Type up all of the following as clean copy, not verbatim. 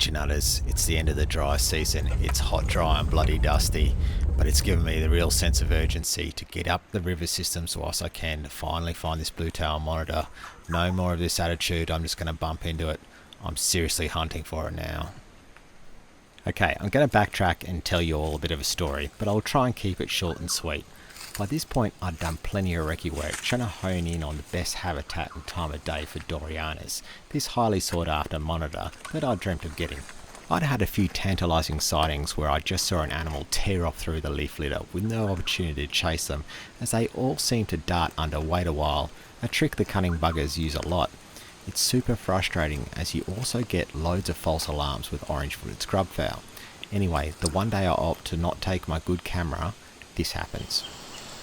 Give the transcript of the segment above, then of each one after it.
nature nutters, it's the end of the dry season. It's hot, dry and bloody dusty, but it's given me the real sense of urgency to get up the river systems whilst I can to finally find this Bluetailed Monitor. No more of this attitude, I'm just going to bump into it. I'm seriously hunting for it now. Okay, I'm going to backtrack and tell you all a bit of a story, but I'll try and keep it short and sweet. By this point, I'd done plenty of recce work, trying to hone in on the best habitat and time of day for Dorianus, this highly sought after monitor that I'd dreamt of getting. I'd had a few tantalising sightings where I just saw an animal tear off through the leaf litter with no opportunity to chase them, as they all seemed to dart under, wait a while, a trick the cunning buggers use a lot. It's super frustrating as you also get loads of false alarms with orange-footed scrubfowl. Anyway, the one day I opt to not take my good camera, this happens.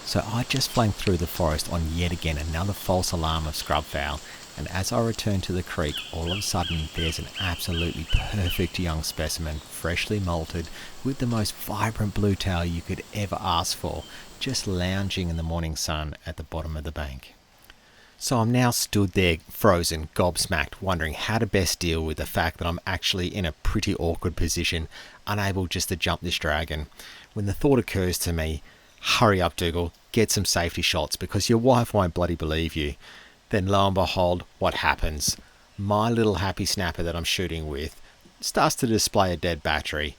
So I just flanked through the forest on yet again another false alarm of scrubfowl, and as I return to the creek, all of a sudden there's an absolutely perfect young specimen, freshly molted, with the most vibrant bluetail you could ever ask for, just lounging in the morning sun at the bottom of the bank. So I'm now stood there, frozen, gobsmacked, wondering how to best deal with the fact that I'm actually in a pretty awkward position, unable just to jump this dragon, when the thought occurs to me, hurry up Dougal, get some safety shots because your wife won't bloody believe you. Then lo and behold, what happens? My little happy snapper that I'm shooting with starts to display a dead battery,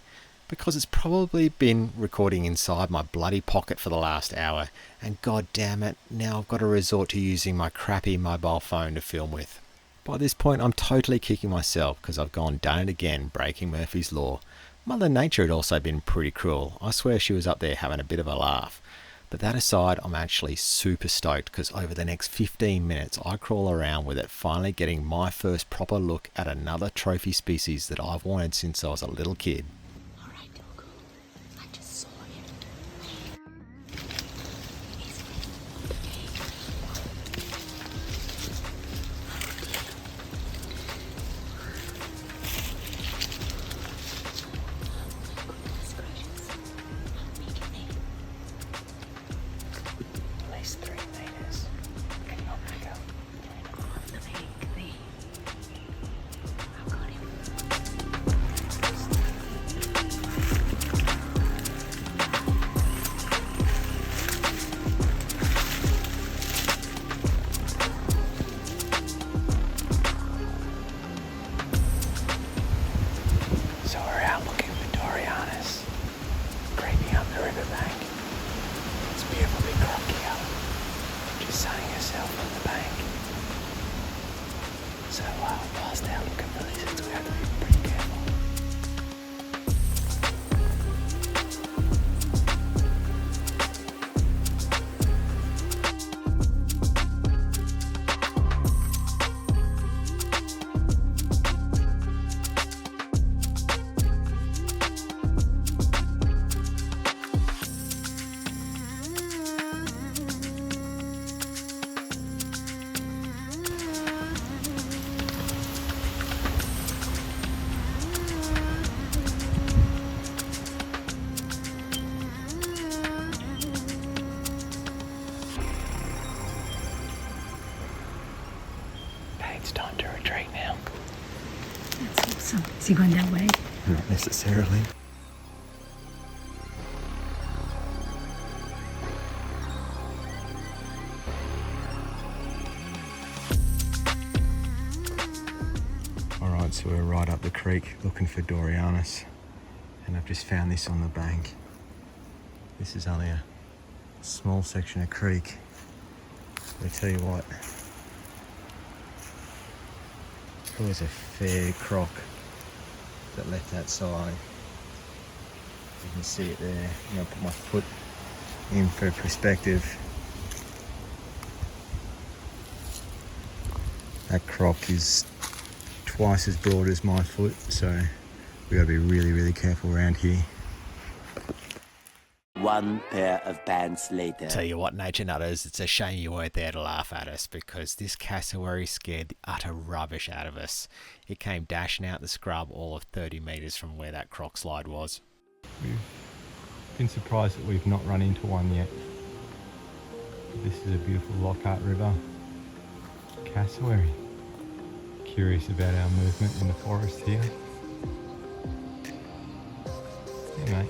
because it's probably been recording inside my bloody pocket for the last hour, and god damn it, now I've got to resort to using my crappy mobile phone to film with. By this point I'm totally kicking myself because I've done it again, breaking Murphy's Law. Mother Nature had also been pretty cruel. I swear she was up there having a bit of a laugh. But that aside, I'm actually super stoked because over the next 15 minutes I crawl around with it finally getting my first proper look at another trophy species that I've wanted since I was a little kid. Alright, Dougal. I just saw him. Whilst they're looking for lizards, we have to be pretty careful. It's time to retreat now. That's awesome. Is he going that way? Not necessarily. Alright, so we're right up the creek looking for Dorianus, and I've just found this on the bank. This is only a small section of creek. I tell you what, there was a fair croc that left that side. You can see it there. I'm going to put my foot in for perspective. That croc is twice as broad as my foot, so we got to be really, really careful around here. One pair of pants later. Tell you what, nature nutters, it's a shame you weren't there to laugh at us, because this cassowary scared the utter rubbish out of us. It came dashing out the scrub all of 30 metres from where that croc slide was. We've been surprised that we've not run into one yet. This is a beautiful Lockhart River cassowary. Curious about our movement in the forest here. you, mate.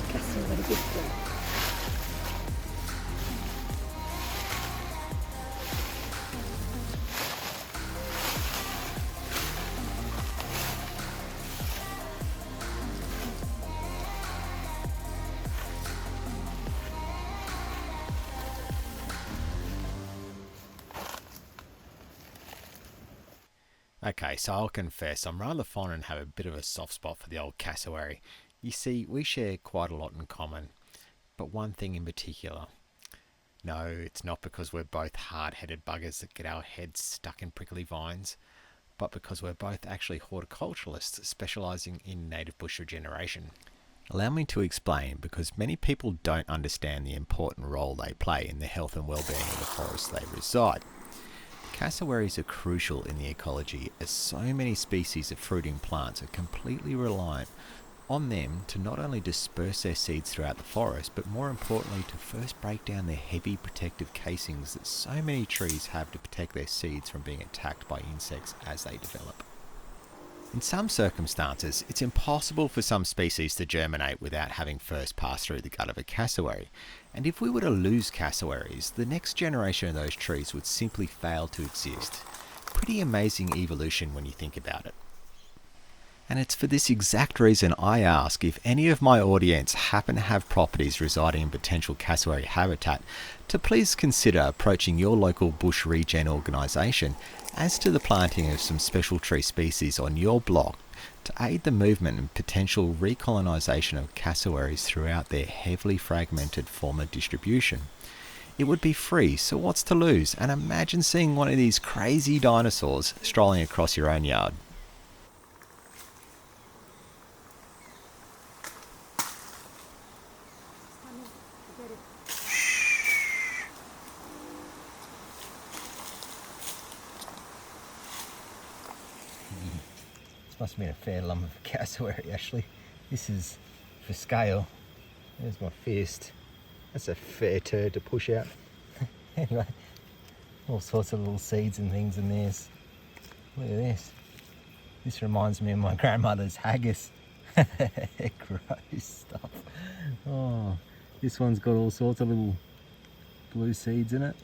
Cassowary good girl. Okay, so I'll confess, I'm rather fond and have a bit of a soft spot for the old cassowary. You see, we share quite a lot in common, but one thing in particular. No, it's not because we're both hard-headed buggers that get our heads stuck in prickly vines, but because we're both actually horticulturalists specialising in native bush regeneration. Allow me to explain, because many people don't understand the important role they play in the health and well-being of the forests they reside. Cassowaries are crucial in the ecology, as so many species of fruiting plants are completely reliant on them to not only disperse their seeds throughout the forest, but more importantly to first break down the heavy protective casings that so many trees have to protect their seeds from being attacked by insects as they develop. In some circumstances, it's impossible for some species to germinate without having first passed through the gut of a cassowary, and if we were to lose cassowaries, the next generation of those trees would simply fail to exist. Pretty amazing evolution when you think about it. And it's for this exact reason I ask if any of my audience happen to have properties residing in potential cassowary habitat to please consider approaching your local bush regen organisation as to the planting of some special tree species on your block to aid the movement and potential recolonisation of cassowaries throughout their heavily fragmented former distribution. It would be free, so what's to lose? And imagine seeing one of these crazy dinosaurs strolling across your own yard. This must have been a fair lump of cassowary actually. This is for scale. There's my fist. That's a fair turd to push out. Anyway, all sorts of little seeds and things in there. Look at this. This reminds me of my grandmother's haggis. Gross stuff. Oh, this one's got all sorts of little blue seeds in it.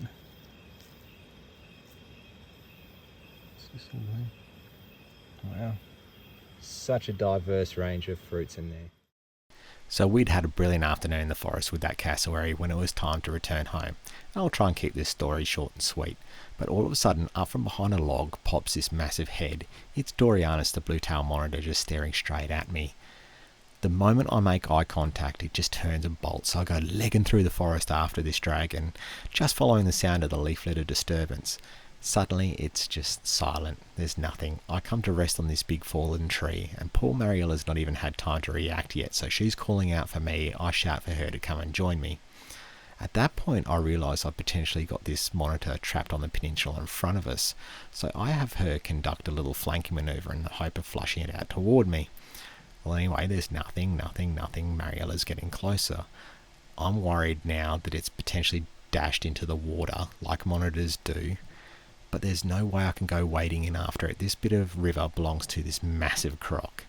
What's this one there? Wow. Such a diverse range of fruits in there. So we'd had a brilliant afternoon in the forest with that cassowary when it was time to return home. And I'll try and keep this story short and sweet. But all of a sudden, up from behind a log pops this massive head. It's Dorian, the Bluetailed Monitor, just staring straight at me. The moment I make eye contact, it just turns and bolts. So I go legging through the forest after this dragon, just following the sound of the leaf litter disturbance. Suddenly it's just silent. There's nothing. I come to rest on this big fallen tree, and poor Mariella's not even had time to react yet, so she's calling out for me. I shout for her to come and join me. At that point I realise I've potentially got this monitor trapped on the peninsula in front of us, so I have her conduct a little flanking manoeuvre in the hope of flushing it out toward me. Well, anyway, there's nothing. Mariella's getting closer. I'm worried now that it's potentially dashed into the water like monitors do, but there's no way I can go wading in after it. This bit of river belongs to this massive croc.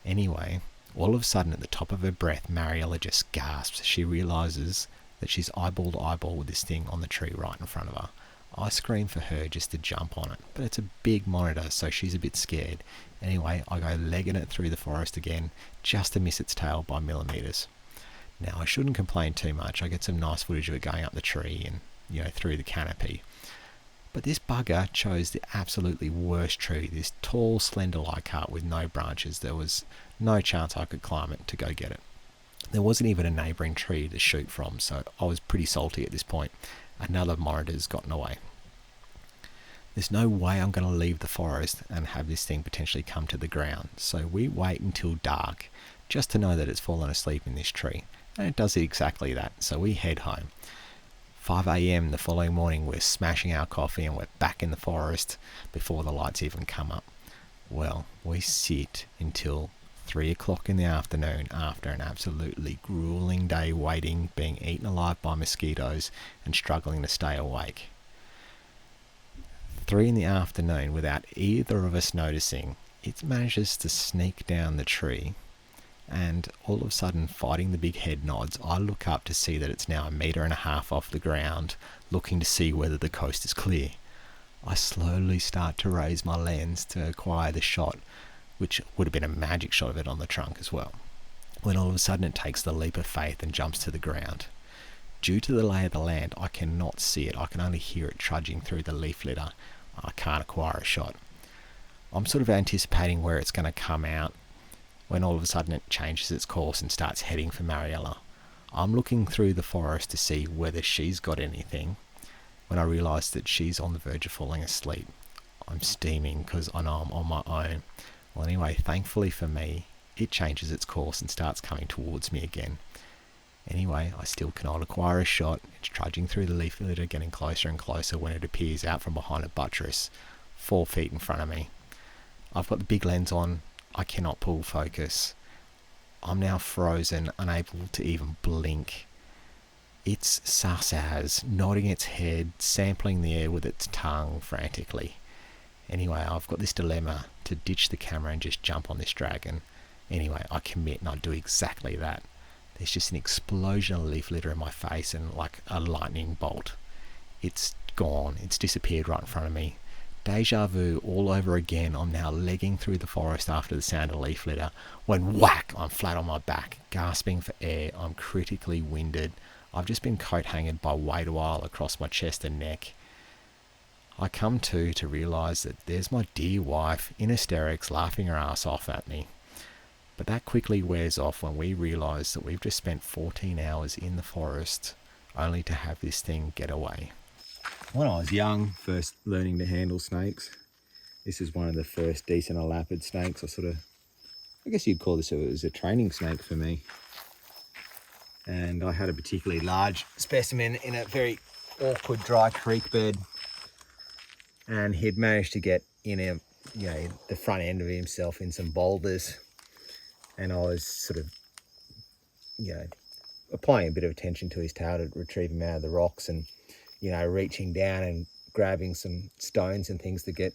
Anyway, all of a sudden at the top of her breath, Mariella just gasps. She realises that she's eyeball to eyeball with this thing on the tree right in front of her. I scream for her just to jump on it, but it's a big monitor, so she's a bit scared. Anyway, I go legging it through the forest again, just to miss its tail by millimetres. Now, I shouldn't complain too much. I get some nice footage of it going up the tree and, through the canopy. But this bugger chose the absolutely worst tree, this tall, slender leichhardt with no branches. There was no chance I could climb it to go get it. There wasn't even a neighbouring tree to shoot from, so I was pretty salty at this point. Another monitor's gotten away. There's no way I'm going to leave the forest and have this thing potentially come to the ground, so we wait until dark just to know that it's fallen asleep in this tree. And it does exactly that, so we head home. 5 a.m. the following morning, we're smashing our coffee and we're back in the forest before the lights even come up. Well, we sit until 3 o'clock in the afternoon after an absolutely grueling day waiting, being eaten alive by mosquitoes and struggling to stay awake. 3 in the afternoon, without either of us noticing, it manages to sneak down the tree, and all of a sudden, fighting the big head nods, I look up to see that it's now 1.5 meters off the ground, looking to see whether the coast is clear. I slowly start to raise my lens to acquire the shot, which would have been a magic shot of it on the trunk as well, when all of a sudden it takes the leap of faith and jumps to the ground. Due to the lay of the land, I cannot see it. I can only hear it trudging through the leaf litter. I can't acquire a shot. I'm sort of anticipating where it's going to come out, when all of a sudden it changes its course and starts heading for Mariella. I'm looking through the forest to see whether she's got anything, when I realise that she's on the verge of falling asleep. I'm steaming because I know I'm on my own. Well, anyway, thankfully for me, it changes its course and starts coming towards me again. Anyway, I still cannot acquire a shot. It's trudging through the leaf litter, getting closer and closer when it appears out from behind a buttress, 4 feet in front of me. I've got the big lens on. I cannot pull focus. I'm now frozen, unable to even blink. It's sus as, nodding its head, sampling the air with its tongue frantically. Anyway, I've got this dilemma to ditch the camera and just jump on this dragon. Anyway, I commit and I do exactly that. There's just an explosion of leaf litter in my face and like a lightning bolt. It's gone. It's disappeared right in front of me. Deja vu all over again. I'm now legging through the forest after the sound of leaf litter, when whack, I'm flat on my back, gasping for air. I'm critically winded. I've just been coat hanged by weight a while across my chest and neck. I come to realise that there's my dear wife in hysterics, laughing her ass off at me. But that quickly wears off when we realise that we've just spent 14 hours in the forest only to have this thing get away. When I was young, first learning to handle snakes, this is one of the first decent Lapid snakes. I guess you'd call this a training snake for me. And I had a particularly large specimen in a very awkward dry creek bed. And he'd managed to get in the front end of himself in some boulders. And I was sort of, applying a bit of attention to his tail to retrieve him out of the rocks and, reaching down and grabbing some stones and things to get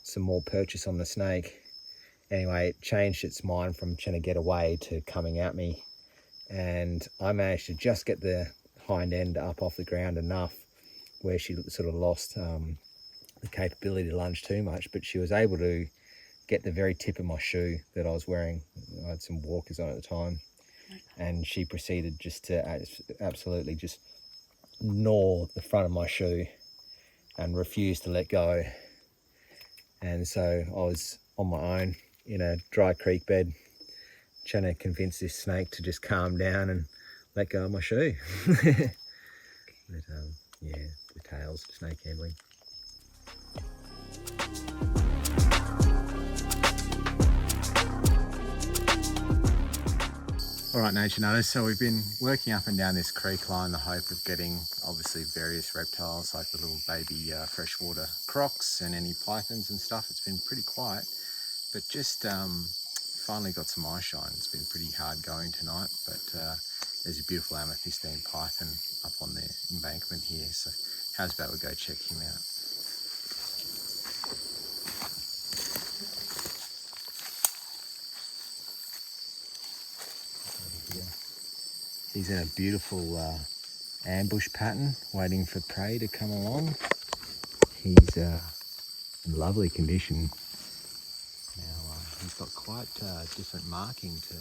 some more purchase on the snake. Anyway, it changed its mind from trying to get away to coming at me. And I managed to just get the hind end up off the ground enough where she sort of lost the capability to lunge too much, but she was able to get the very tip of my shoe that I was wearing. I had some walkers on at the time, and she proceeded just to absolutely just gnaw the front of my shoe and refused to let go. And so I was on my own in a dry creek bed trying to convince this snake to just calm down and let go of my shoe. But yeah, the tails, snake handling. All right, nature nutters, so we've been working up and down this creek line in the hope of getting obviously various reptiles like the little baby freshwater crocs and any pythons and stuff. It's been pretty quiet, but just finally got some eye shine. It's been pretty hard going tonight, but there's a beautiful amethystine python up on the embankment here, so how's about we go check him out. He's in a beautiful ambush pattern, waiting for prey to come along. He's in lovely condition. Now he's got quite different marking to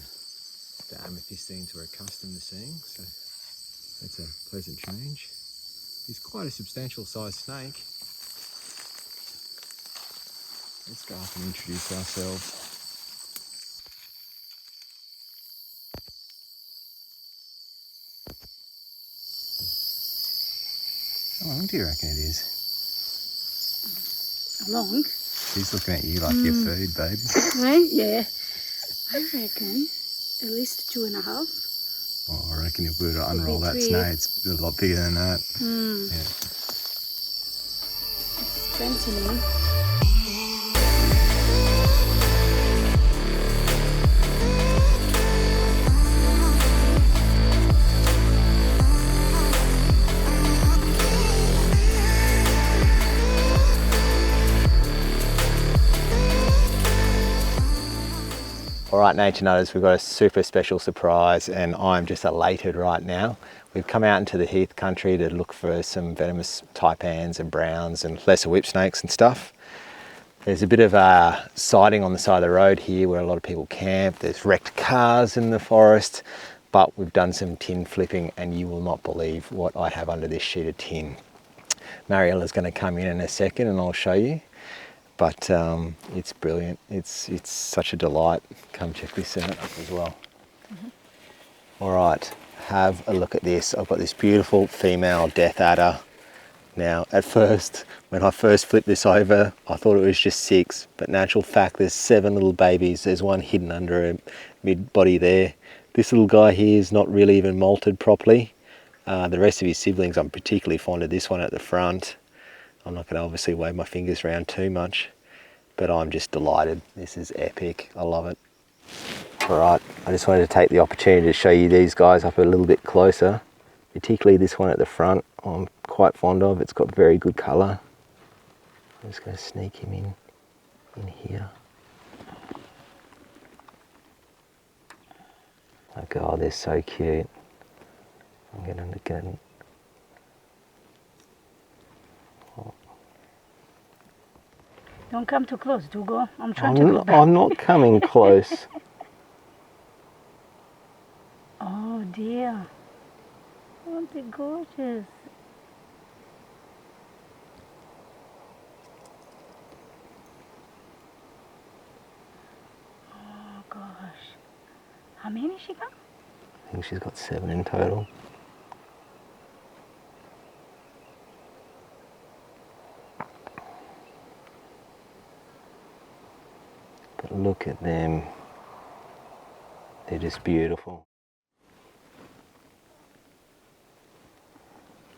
the amethystines we're accustomed to seeing, so that's a pleasant change. He's quite a substantial sized snake. Let's go up and introduce ourselves. How long do you reckon it is? Long? She's looking at you like your food, babe. Right? Yeah. I reckon at least 2.5. Oh, I reckon if we were to unroll that 3. snake, it's a lot bigger than that. Yeah. It's strengthening. All right, nature nutters, we've got a super special surprise and I'm just elated right now. We've come out into the heath country to look for some venomous taipans and browns and lesser whipsnakes and stuff. There's a bit of a sighting on the side of the road here where a lot of people camp. There's wrecked cars in the forest, but we've done some tin flipping and you will not believe what I have under this sheet of tin. Mariella's going to come in a second and I'll show you. But it's brilliant. It's such a delight. Come check this out as well. All right, have a look at this. I've got this beautiful female death adder. Now, at first, when I first flipped this over, I thought it was just 6, but in actual fact, there's 7 little babies. There's one hidden under her mid-body there. This little guy here is not really even molted properly. The rest of his siblings, I'm particularly fond of this one at the front. I'm not going to obviously wave my fingers around too much, but I'm just delighted. This is epic. I love it. All right, I just wanted to take the opportunity to show you these guys up a little bit closer, particularly this one at the front. I'm quite fond of. It's got very good colour. I'm just going to sneak him in here. Oh God, they're so cute. I'm going to get him. Don't come too close, Dougal. I'm trying to go back. I'm not coming close. Oh dear. Aren't they gorgeous? Oh gosh. How many she got? I think she's got 7 in total. But look at them. They're just beautiful.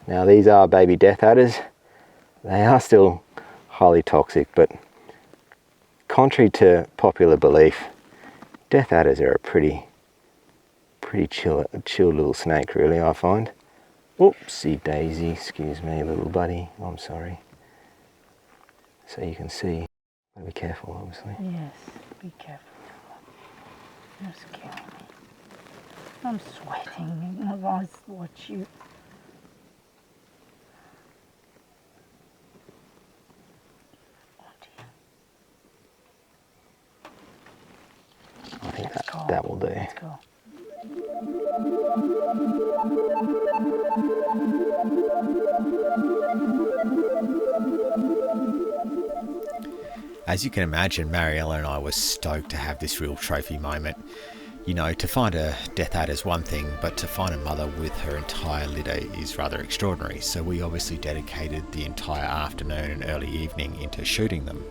Now these are baby death adders. They are still highly toxic, but contrary to popular belief, death adders are a pretty chill little snake, really, I find. Oopsie daisy, excuse me, little buddy. I'm sorry. So you can see. Be careful, obviously. Yes, be careful. You're scaring me. I'm sweating. My eyes watch you. Oh dear. I think that will do. Let's go. As you can imagine, Mariella and I were stoked to have this real trophy moment. You know, to find a death adder is one thing, but to find a mother with her entire litter is rather extraordinary. So we obviously dedicated the entire afternoon and early evening into shooting them.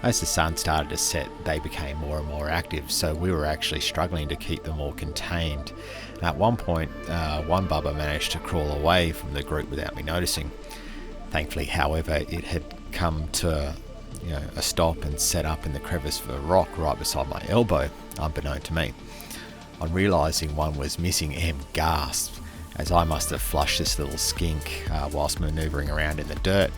As the sun started to set, they became more and more active, so we were actually struggling to keep them all contained. And at one point, one bubba managed to crawl away from the group without me noticing. Thankfully, however, it had come to a stop and set up in the crevice of a rock right beside my elbow, unbeknown to me. On realising one was missing, Em gasped, as I must have flushed this little skink whilst manoeuvring around in the dirt.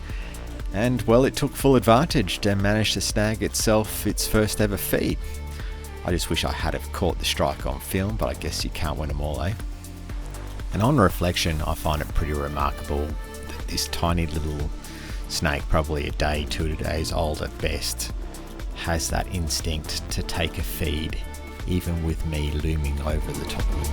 And, well, it took full advantage and managed to snag itself its first ever feed. I just wish I had have caught the strike on film, but I guess you can't win them all, eh? And on reflection, I find it pretty remarkable that this tiny little snake, probably a day, 2 days old at best, has that instinct to take a feed, even with me looming over the top of it.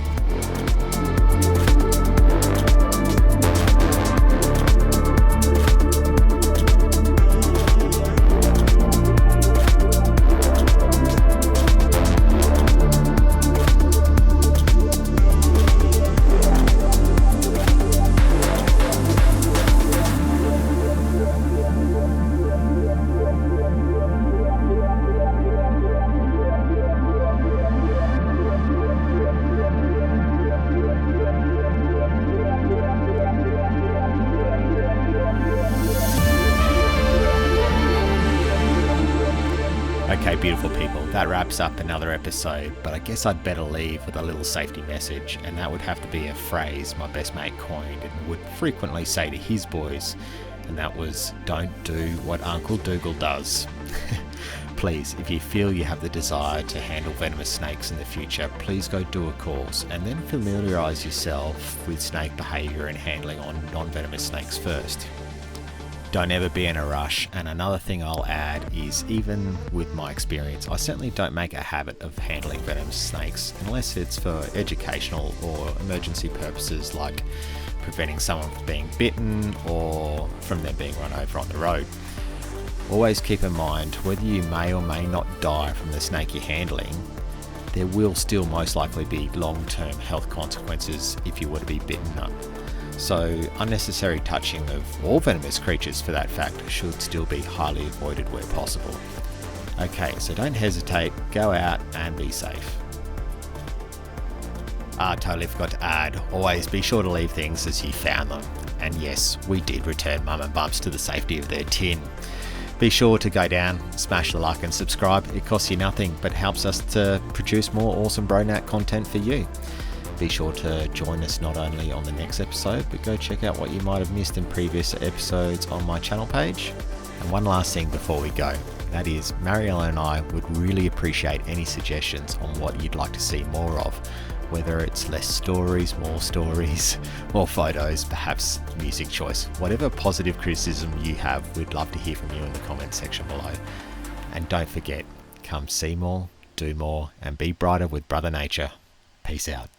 Okay, beautiful people, that wraps up another episode, but I guess I'd better leave with a little safety message, and that would have to be a phrase my best mate coined and would frequently say to his boys, and that was, don't do what Uncle Dougal does. Please, if you feel you have the desire to handle venomous snakes in the future, please go do a course and then familiarise yourself with snake behaviour and handling on non-venomous snakes first. Don't ever be in a rush, and another thing I'll add is, even with my experience, I certainly don't make a habit of handling venomous snakes unless it's for educational or emergency purposes, like preventing someone from being bitten or from them being run over on the road. Always keep in mind, whether you may or may not die from the snake you're handling, there will still most likely be long-term health consequences if you were to be bitten up. So unnecessary touching of all venomous creatures, for that fact, should still be highly avoided where possible. Okay, so don't hesitate, go out and be safe. Totally forgot to add, always be sure to leave things as you found them. And yes, we did return Mum and Bumps to the safety of their tin. Be sure to go down, smash the like and subscribe. It costs you nothing, but helps us to produce more awesome BroNat content for you. Be sure to join us not only on the next episode, but go check out what you might have missed in previous episodes on my channel page. And one last thing before we go, that is, Mariella and I would really appreciate any suggestions on what you'd like to see more of, whether it's less stories, more photos, perhaps music choice. Whatever positive criticism you have, we'd love to hear from you in the comments section below. And don't forget, come see more, do more, and be brighter with Brother Nature. Peace out.